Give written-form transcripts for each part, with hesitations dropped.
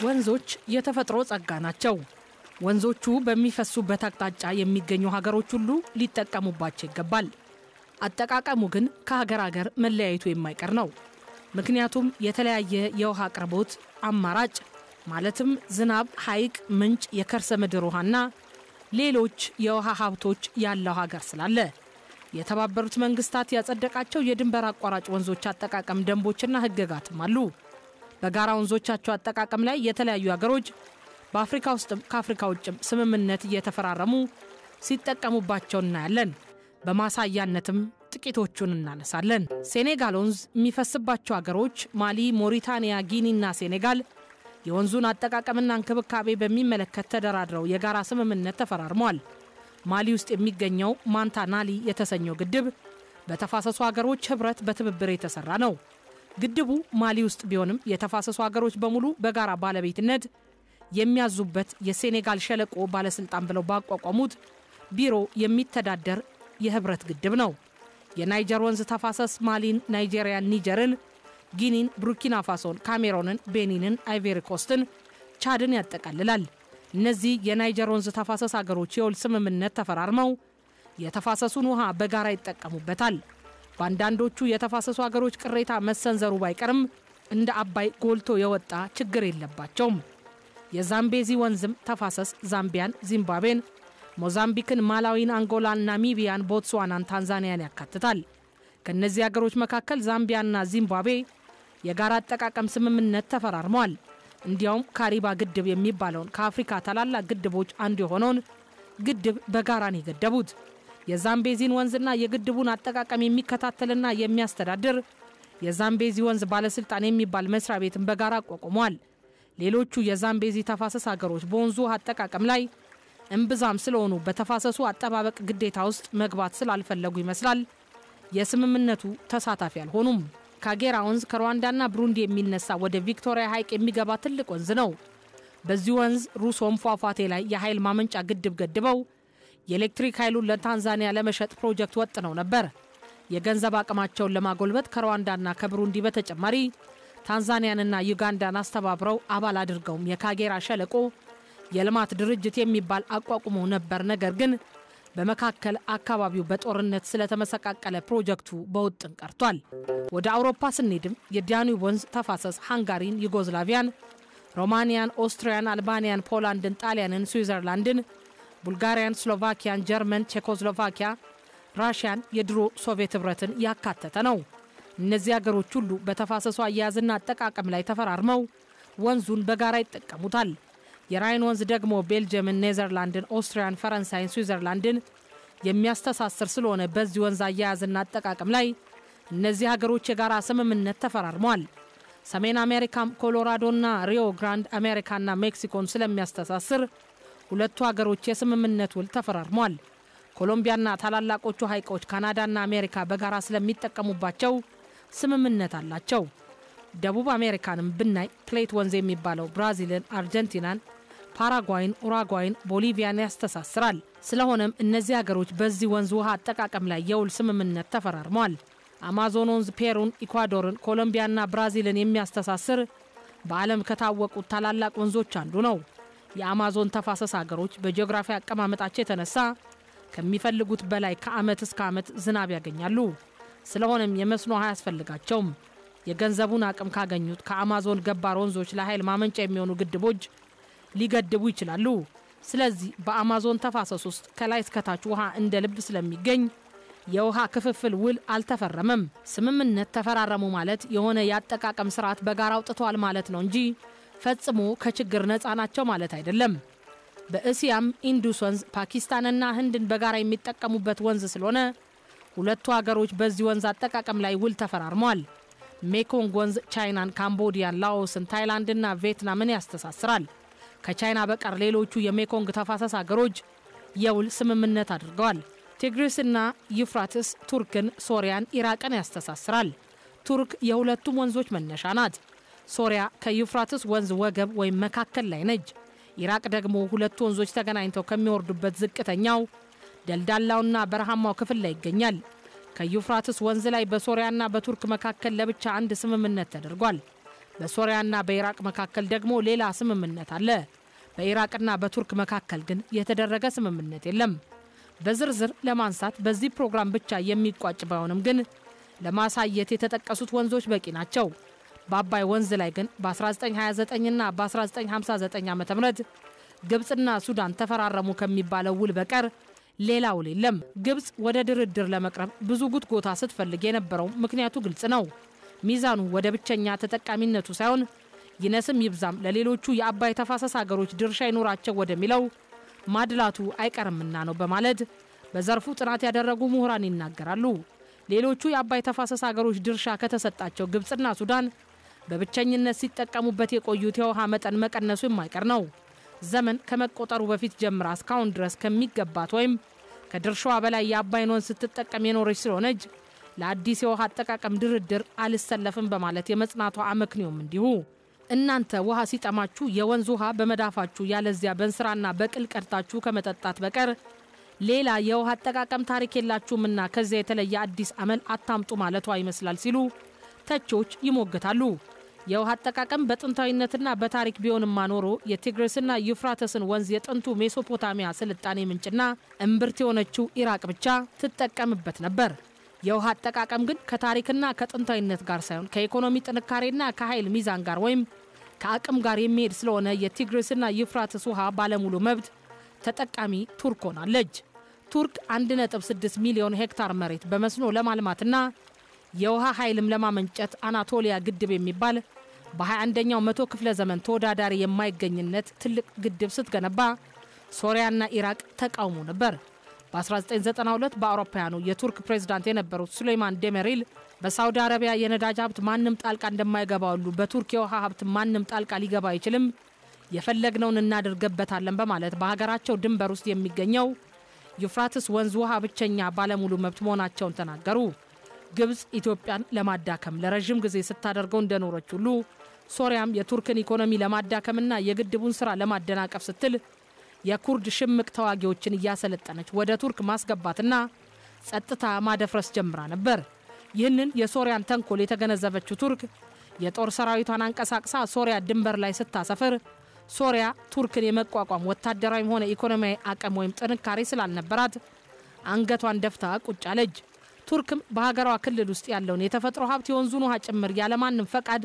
ወንዞች የተፈጥሮ ጸጋ ናቸው። ወንዞቹ በሚፈሱበት አቅጣጫ የሚገኙ ሀገሮች ሁሉ ሊጠቀሙባቸው ይገባል። አጠቃቀሙ ግን ከሀገር ሀገር መለያየቱ የማይቀር ነው። ምክንያቱም የተለያየ የውሃ አቅርቦት አማራጭ ማለትም ዝናብ፣ ሐይቅ፣ ምንጭ፣ የከርሰ ምድር ውሃና ሌሎች የውሃ ሀብቶች ያለው ሀገር ስላለ የተባበሩት መንግስታት ያጸደቃቸው የድንበር አቋራጭ ወንዞች አጠቃቀም ደንቦችና ህግጋትም አሉ። በጋራ ወንዞቻቸው አጠቃቀም ላይ የተለያዩ ሀገሮች በአፍሪካ ውስጥም ከአፍሪካ ውጭም ስምምነት እየተፈራረሙ ሲጠቀሙባቸው እናያለን። በማሳያነትም ጥቂቶቹን እናነሳለን። ሴኔጋል ወንዝ የሚፈስባቸው ሀገሮች ማሊ፣ ሞሪታኒያ፣ ጊኒና ሴኔጋል የወንዙን አጠቃቀምና እንክብካቤ በሚመለከት ተደራድረው የጋራ ስምምነት ተፈራርመዋል። ማሊ ውስጥ የሚገኘው ማንታናሊ የተሰኘው ግድብ በተፋሰሱ ሀገሮች ህብረት በትብብር የተሰራ ነው። ግድቡ ማሊ ውስጥ ቢሆንም የተፋሰሱ ሀገሮች በሙሉ በጋራ ባለቤትነት የሚያዙበት የሴኔጋል ሸለቆ ባለስልጣን ብለው ባቋቋሙት ቢሮ የሚተዳደር የህብረት ግድብ ነው። የናይጀር ወንዝ ተፋሰስ ማሊን፣ ናይጄሪያን፣ ኒጀርን፣ ጊኒን፣ ቡርኪና ፋሶን፣ ካሜሩንን፣ ቤኒንን፣ አይቮሪ ኮስትን፣ ቻድን ያጠቃልላል። እነዚህ የናይጀር ወንዝ ተፋሰስ ሀገሮች የውል ስምምነት ተፈራርመው የተፋሰሱን ውሃ በጋራ ይጠቀሙበታል። በአንዳንዶቹ የተፋሰሱ ሀገሮች ቅሬታ መሰንዘሩ ባይቀርም እንደ አባይ ጎልቶ የወጣ ችግር የለባቸውም። የዛምቤዚ ወንዝም ተፋሰስ ዛምቢያን፣ ዚምባብዌን፣ ሞዛምቢክን፣ ማላዊን፣ አንጎላን፣ ናሚቢያን፣ ቦትስዋናን፣ ታንዛኒያን ያካትታል። ከነዚህ ሀገሮች መካከል ዛምቢያና ዚምባብዌ የጋራ አጠቃቀም ስምምነት ተፈራርመዋል። እንዲያውም ካሪባ ግድብ የሚባለውን ከአፍሪካ ታላላቅ ግድቦች አንዱ የሆነውን ግድብ በጋራን የገደቡት። የዛምቤዚን ወንዝና የግድቡን አጠቃቀም የሚከታተልና የሚያስተዳድር የዛምቤዚ ወንዝ ባለስልጣን የሚባል መስሪያ ቤትን በጋራ አቋቁመዋል። ሌሎቹ የዛምቤዚ ተፋሰስ ሀገሮች በወንዙ አጠቃቀም ላይ እምብዛም ስለሆኑ በተፋሰሱ አጠባበቅ ግዴታ ውስጥ መግባት ስላልፈለጉ ይመስላል የስምምነቱ ተሳታፊ አልሆኑም። ካጌራ ወንዝ ከሩዋንዳና ብሩንዲ የሚነሳ ወደ ቪክቶሪያ ሐይቅ የሚገባ ትልቅ ወንዝ ነው። በዚህ ወንዝ ሩሶም ፏፏቴ ላይ የኃይል ማመንጫ ግድብ ገድበው የኤሌክትሪክ ኃይሉን ለታንዛኒያ ለመሸጥ ፕሮጀክት ወጥነው ነበር። የገንዘብ አቅማቸውን ለማጎልበት ከሩዋንዳና ከብሩንዲ በተጨማሪ ታንዛኒያንና ዩጋንዳን አስተባብረው አባል አድርገውም የካጌራ ሸለቆ የልማት ድርጅት የሚባል አቋቁመው ነበር። ነገር ግን በመካከል አካባቢው በጦርነት ስለተመሰቃቀለ ፕሮጀክቱ በውጥን ቀርቷል። ወደ አውሮፓ ስንሄድም የዳኑብ ወንዝ ተፋሰስ ሃንጋሪን፣ ዩጎዝላቪያን፣ ሮማኒያን፣ ኦስትሪያን፣ አልባኒያን፣ ፖላንድን፣ ጣሊያንን፣ ስዊዘርላንድን፣ ቡልጋሪያን፣ ስሎቫኪያን፣ ጀርመን፣ ቼኮስሎቫኪያ፣ ራሽያን፣ የድሮ ሶቪየት ህብረትን ያካተተ ነው። እነዚህ ሀገሮች ሁሉ በተፋሰሱ አያያዝና አጠቃቀም ላይ ተፈራርመው ወንዙን በጋራ ይጠቀሙታል። የራይን ወንዝ ደግሞ ቤልጅየምን፣ ኔዘርላንድን፣ ኦስትሪያን፣ ፈረንሳይን፣ ስዊዘርላንድን የሚያስተሳስር ስለሆነ በዚህ ወንዝ አያያዝና አጠቃቀም ላይ እነዚህ ሀገሮች የጋራ ስምምነት ተፈራርመዋል። ሰሜን አሜሪካም ኮሎራዶና ሪዮ ግራንድ አሜሪካና ሜክሲኮን ስለሚያስተሳስር ሁለቱ ሀገሮች የስምምነት ውል ተፈራርመዋል። ኮሎምቢያና ታላላቆቹ ሐይቆች ካናዳና አሜሪካ በጋራ ስለሚጠቀሙባቸው ስምምነት አላቸው። ደቡብ አሜሪካንም ብናይ ፕሌት ወንዝ የሚባለው ብራዚልን፣ አርጀንቲናን፣ ፓራጓይን፣ ኡራጓይን፣ ቦሊቪያን ያስተሳስራል። ስለሆነም እነዚህ ሀገሮች በዚህ ወንዝ ውሃ አጠቃቀም ላይ የውል ስምምነት ተፈራርመዋል። አማዞን ወንዝ ፔሩን፣ ኢኳዶርን፣ ኮሎምቢያና ብራዚልን የሚያስተሳስር በዓለም ከታወቁት ታላላቅ ወንዞች አንዱ ነው። የአማዞን ተፋሰስ ሀገሮች በጂኦግራፊ አቀማመጣቸው የተነሳ ከሚፈልጉት በላይ ከዓመት እስከ ዓመት ዝናብ ያገኛሉ። ስለሆነም የመስኖ ውሃ ያስፈልጋቸውም። የገንዘቡን አቅም ካገኙት ከአማዞን ገባር ወንዞች ለኃይል ማመንጫ የሚሆኑ ግድቦች ሊገድቡ ይችላሉ። ስለዚህ በአማዞን ተፋሰስ ውስጥ ከላይ እስከታች ውሃ እንደ ልብ ስለሚገኝ የውሃ ክፍፍል ውል አልተፈረመም። ስምምነት ተፈራረሙ ማለት የሆነ ያጠቃቀም ስርዓት በጋራ አውጥተዋል ማለት ነው እንጂ ፈጽሞ ከችግር ነፃ ናቸው ማለት አይደለም። በእስያም ኢንዱስ ወንዝ ፓኪስታንና ህንድን በጋራ የሚጠቀሙበት ወንዝ ስለሆነ ሁለቱ ሀገሮች በዚህ ወንዝ አጠቃቀም ላይ ውል ተፈራርመዋል። ሜኮንግ ወንዝ ቻይናን፣ ካምቦዲያን፣ ላኦስን፣ ታይላንድና ቪየትናምን ያስተሳስራል። ከቻይና በቀር ሌሎቹ የሜኮንግ ተፋሰስ ሀገሮች የውል ስምምነት አድርገዋል። ቲግሪስና ዩፍራትስ ቱርክን፣ ሶሪያን፣ ኢራቅን ያስተሳስራል። ቱርክ የሁለቱም ወንዞች መነሻ ናት። ሶሪያ ከዩፍራትስ ወንዝ ወገብ ወይም መካከል ላይ ነች። ኢራቅ ደግሞ ሁለቱ ወንዞች ተገናኝተው ከሚወርዱበት ዝቅተኛው ደልዳላውና በረሃማው ክፍል ላይ ይገኛል። ከዩፍራትስ ወንዝ ላይ በሶሪያና በቱርክ መካከል ለብቻ አንድ ስምምነት ተደርጓል። በሶሪያና በኢራቅ መካከል ደግሞ ሌላ ስምምነት አለ። በኢራቅና በቱርክ መካከል ግን የተደረገ ስምምነት የለም። በዝርዝር ለማንሳት በዚህ ፕሮግራም ብቻ የሚቋጭ ባይሆንም ግን ለማሳየት የተጠቀሱት ወንዞች በቂ ናቸው። በአባይ ወንዝ ላይ ግን በ1929 እና በ1959 ዓ.ም ግብጽና ሱዳን ተፈራረሙ ከሚባለው ውል በቀር ሌላ ውል የለም። ግብጽ ወደ ድርድር ለመቅረብ ብዙ ጉትጎታ ስትፈልግ የነበረው ምክንያቱ ግልጽ ነው። ሚዛኑ ወደ ብቸኛ ተጠቃሚነቱ ሳይሆን ይነስም ይብዛም ለሌሎቹ የአባይ ተፋሰስ ሀገሮች ድርሻ ይኖራቸው ወደሚለው ማድላቱ አይቀርምና ነው በማለት በዘርፉ ጥናት ያደረጉ ምሁራን ይናገራሉ። ሌሎቹ የአባይ ተፋሰስ ሀገሮች ድርሻ ከተሰጣቸው ግብጽና ሱዳን በብቸኝነት ሲጠቀሙበት የቆዩት የውሃ መጠን መቀነሱ የማይቀር ነው። ዘመን ከመቆጠሩ በፊት ጀምራ እስካሁን ድረስ ከሚገባት ወይም ከድርሻዋ በላይ የአባይን ወንዝ ስትጠቀም የኖረች ስለሆነች ለአዲስ የውሃ አጠቃቀም ድርድር አልሰለፍም በማለት የመጽናቷ አመክንዮም እንዲሁ። እናንተ ውሃ ሲጠማችሁ የወንዝ ውሃ በመዳፋችሁ ያለዚያ በእንስራና በቅል ቀድታችሁ ከመጠጣት በቀር ሌላ የውሃ አጠቃቀም ታሪክ የላችሁምና ከዚያ የተለየ አዲስ አመል አታምጡ ማለቷ ይመስላል ሲሉ ተቾች ይሞግታሉ። የውሃ አጠቃቀም በጥንታዊነትና በታሪክ ቢሆንማ ኖሮ የቲግሪስና ዩፍራተስን ወንዝ የጥንቱ ሜሶፖታሚያ ስልጣኔ ምንጭና እምብርት የሆነችው ኢራቅ ብቻ ትጠቀምበት ነበር። የውሃ አጠቃቀም ግን ከታሪክና ከጥንታዊነት ጋር ሳይሆን ከኢኮኖሚ ጥንካሬና ከኃይል ሚዛን ጋር ወይም ከአቅም ጋር የሚሄድ ስለሆነ የቲግሪስና ዩፍራተስ ውሃ ባለሙሉ መብት ተጠቃሚ ቱርክ ሆናለች። ቱርክ 1.6 ሚሊዮን ሄክታር መሬት በመስኖ ለማልማትና የውሃ ኃይልም ለማመንጨት አናቶሊያ ግድብ የሚባል በ21ኛው መቶ ክፍለ ዘመን ተወዳዳሪ የማይገኝነት ትልቅ ግድብ ስትገነባ ሶሪያና ኢራቅ ተቃውሞ ነበር። በ1992 በአውሮፓውያኑ የቱርክ ፕሬዝዳንት የነበሩት ሱሌይማን ዴሜሪል በሳውዲ አረቢያ የነዳጅ ሀብት ማንም ጣልቃ እንደማይገባው ሁሉ በቱርክ የውሃ ሀብት ማንም ጣልቃ ሊገባ አይችልም፣ የፈለግነውን እናደርገበታለን በማለት በሀገራቸው ድንበር ውስጥ የሚገኘው ዩፍራትስ ወንዝ ውሃ ብቸኛ ባለሙሉ መብት መሆናቸውን ተናገሩ። ግብጽ ኢትዮጵያን ለማዳከም ለረጅም ጊዜ ስታደርገው እንደኖረች ሁሉ ሶሪያም የቱርክን ኢኮኖሚ ለማዳከምና የግድቡን ስራ ለማደናቀፍ ስትል የኩርድ ሽምቅ ተዋጊዎችን እያሰለጠነች ወደ ቱርክ ማስገባትና ጸጥታ ማደፍረስ ጀምራ ነበር። ይህንን የሶሪያን ተንኮል የተገነዘበችው ቱርክ የጦር ሰራዊቷን አንቀሳቅሳ ሶሪያ ድንበር ላይ ስታሰፍር ሶሪያ ቱርክን የመቋቋም ወታደራዊም ሆነ ኢኮኖሚያዊ አቅም ወይም ጥንካሬ ስላልነበራት አንገቷን ደፍታ ቁጭ አለች። ቱርክም በሀገሯ ክልል ውስጥ ያለውን የተፈጥሮ ሀብት የወንዙን ውሃ ጭምር ያለማንም ፈቃድ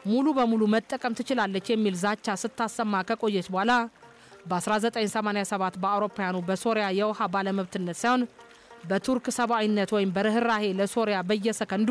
ሙሉ በሙሉ መጠቀም ትችላለች የሚል ዛቻ ስታሰማ ከቆየች በኋላ በ1987 በአውሮፓውያኑ በሶሪያ የውሃ ባለመብትነት ሳይሆን በቱርክ ሰብአዊነት ወይም በርህራሄ ለሶሪያ በየሰከንዱ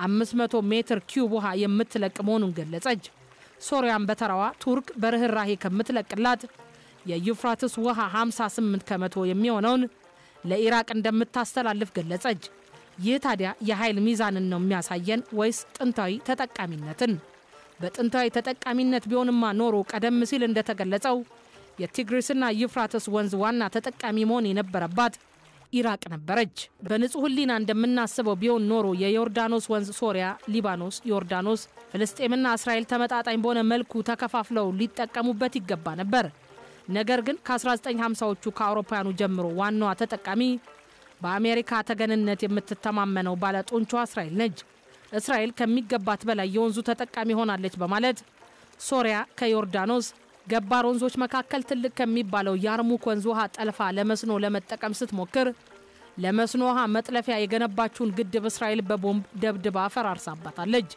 500 ሜትር ኪዩብ ውሃ የምትለቅ መሆኑን ገለጸች። ሶሪያን በተራዋ ቱርክ በርህራሄ ከምትለቅላት የዩፍራትስ ውሃ 58 ከመቶ የሚሆነውን ለኢራቅ እንደምታስተላልፍ ገለጸች። ይህ ታዲያ የኃይል ሚዛንን ነው የሚያሳየን ወይስ ጥንታዊ ተጠቃሚነትን? በጥንታዊ ተጠቃሚነት ቢሆንማ ኖሮ ቀደም ሲል እንደተገለጸው የቲግሪስና ዩፍራትስ ወንዝ ዋና ተጠቃሚ መሆን የነበረባት ኢራቅ ነበረች። በንጹህ ሕሊና እንደምናስበው ቢሆን ኖሮ የዮርዳኖስ ወንዝ ሶሪያ፣ ሊባኖስ፣ ዮርዳኖስ፣ ፍልስጤምና እስራኤል ተመጣጣኝ በሆነ መልኩ ተከፋፍለው ሊጠቀሙበት ይገባ ነበር። ነገር ግን ከ1950ዎቹ ከአውሮፓውያኑ ጀምሮ ዋናዋ ተጠቃሚ በአሜሪካ ተገንነት የምትተማመነው ባለጦንቿ እስራኤል ነች። እስራኤል ከሚገባት በላይ የወንዙ ተጠቃሚ ሆናለች በማለት ሶሪያ ከዮርዳኖስ ገባር ወንዞች መካከል ትልቅ ከሚባለው የአርሙክ ወንዝ ውሃ ጠልፋ ለመስኖ ለመጠቀም ስትሞክር ለመስኖ ውሃ መጥለፊያ የገነባችውን ግድብ እስራኤል በቦምብ ደብድባ ፈራርሳባታለች።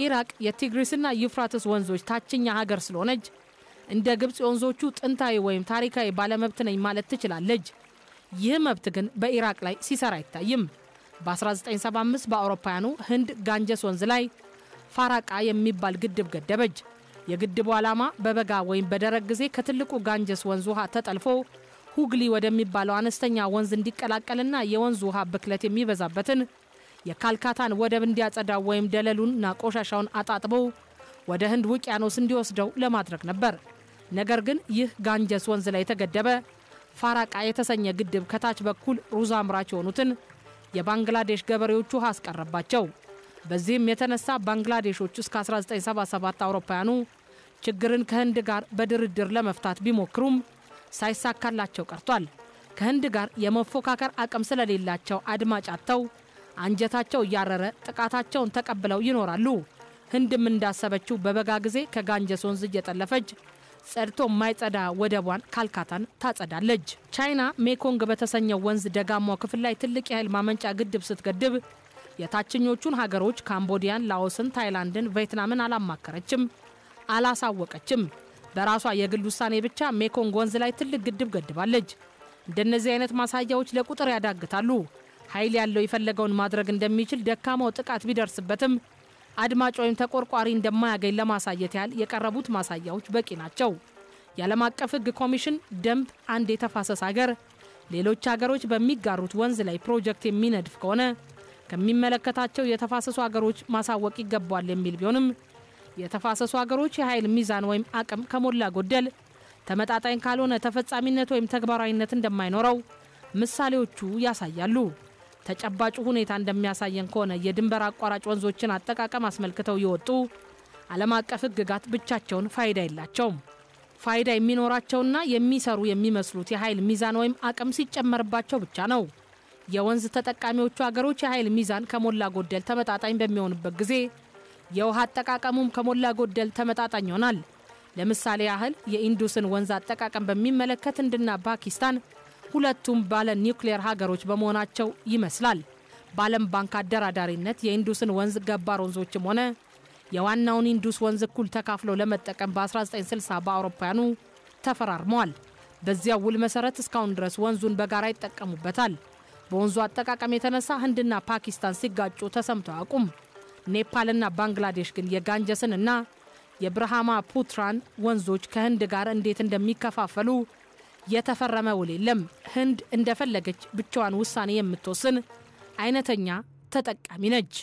ኢራቅ የቲግሪስና ዩፍራትስ ወንዞች ታችኛ ሀገር ስለሆነች እንደ ግብጽ ወንዞቹ ጥንታዊ ወይም ታሪካዊ ባለመብት ነኝ ማለት ትችላለች። ይህ መብት ግን በኢራቅ ላይ ሲሰራ አይታይም። በ1975 በአውሮፓውያኑ ህንድ ጋንጀስ ወንዝ ላይ ፋራቃ የሚባል ግድብ ገደበች። የግድቡ ዓላማ በበጋ ወይም በደረቅ ጊዜ ከትልቁ ጋንጀስ ወንዝ ውሃ ተጠልፎ ሁግሊ ወደሚባለው አነስተኛ ወንዝ እንዲቀላቀልና የወንዝ ውሃ ብክለት የሚበዛበትን የካልካታን ወደብ እንዲያጸዳው ወይም ደለሉንና ቆሻሻውን አጣጥቦ ወደ ህንድ ውቅያኖስ እንዲወስደው ለማድረግ ነበር። ነገር ግን ይህ ጋንጀስ ወንዝ ላይ የተገደበ ፋራቃ የተሰኘ ግድብ ከታች በኩል ሩዝ አምራች የሆኑትን የባንግላዴሽ ገበሬዎች ውሃ አስቀረባቸው። በዚህም የተነሳ ባንግላዴሾች እስከ 1977 አውሮፓውያኑ ችግርን ከህንድ ጋር በድርድር ለመፍታት ቢሞክሩም ሳይሳካላቸው ቀርቷል። ከህንድ ጋር የመፎካከር አቅም ስለሌላቸው አድማጭ አጥተው አንጀታቸው እያረረ ጥቃታቸውን ተቀብለው ይኖራሉ። ህንድም እንዳሰበችው በበጋ ጊዜ ከጋንጀስ ወንዝ እየጠለፈች ጸድቶ ማይጸዳ ወደቧን ካልካታን ታጸዳለች። ቻይና ሜኮንግ በተሰኘው ወንዝ ደጋማው ክፍል ላይ ትልቅ የኃይል ማመንጫ ግድብ ስትገድብ የታችኞቹን ሀገሮች ካምቦዲያን፣ ላኦስን፣ ታይላንድን፣ ቪየትናምን አላማከረችም፣ አላሳወቀችም። በራሷ የግል ውሳኔ ብቻ ሜኮንግ ወንዝ ላይ ትልቅ ግድብ ገድባለች። እንደነዚህ አይነት ማሳያዎች ለቁጥር ያዳግታሉ። ኃይል ያለው የፈለገውን ማድረግ እንደሚችል ደካማው ጥቃት ቢደርስበትም አድማጭ ወይም ተቆርቋሪ እንደማያገኝ ለማሳየት ያህል የቀረቡት ማሳያዎች በቂ ናቸው። የዓለም አቀፍ ሕግ ኮሚሽን ደንብ አንድ የተፋሰስ ሀገር ሌሎች ሀገሮች በሚጋሩት ወንዝ ላይ ፕሮጀክት የሚነድፍ ከሆነ ከሚመለከታቸው የተፋሰሱ ሀገሮች ማሳወቅ ይገባል የሚል ቢሆንም የተፋሰሱ ሀገሮች የኃይል ሚዛን ወይም አቅም ከሞላ ጎደል ተመጣጣኝ ካልሆነ ተፈጻሚነት ወይም ተግባራዊነት እንደማይኖረው ምሳሌዎቹ ያሳያሉ። ተጨባጭ ሁኔታ እንደሚያሳየን ከሆነ የድንበር አቋራጭ ወንዞችን አጠቃቀም አስመልክተው ይወጡ ዓለም አቀፍ ሕግጋት ብቻቸውን ፋይዳ የላቸውም። ፋይዳ የሚኖራቸውና የሚሰሩ የሚመስሉት የኃይል ሚዛን ወይም አቅም ሲጨመርባቸው ብቻ ነው። የወንዝ ተጠቃሚዎቹ ሀገሮች የኃይል ሚዛን ከሞላ ጎደል ተመጣጣኝ በሚሆንበት ጊዜ የውሃ አጠቃቀሙም ከሞላ ጎደል ተመጣጣኝ ይሆናል። ለምሳሌ ያህል የኢንዱስን ወንዝ አጠቃቀም በሚመለከት ህንድና ፓኪስታን ሁለቱም ባለ ኒውክሌር ሀገሮች በመሆናቸው ይመስላል በዓለም ባንክ አደራዳሪነት የኢንዱስን ወንዝ ገባር ወንዞችም ሆነ የዋናውን ኢንዱስ ወንዝ እኩል ተካፍለው ለመጠቀም በ1960 በአውሮፓውያኑ ተፈራርመዋል። በዚያው ውል መሰረት እስካሁን ድረስ ወንዙን በጋራ ይጠቀሙበታል። በወንዙ አጠቃቀም የተነሳ ህንድና ፓኪስታን ሲጋጩ ተሰምተው አቁም። ኔፓልና ባንግላዴሽ ግን የጋንጀስንና የብርሃማ ፑትራን ወንዞች ከህንድ ጋር እንዴት እንደሚከፋፈሉ የተፈረመ ውል የለም። ህንድ እንደፈለገች ብቻዋን ውሳኔ የምትወስን አይነተኛ ተጠቃሚ ነች።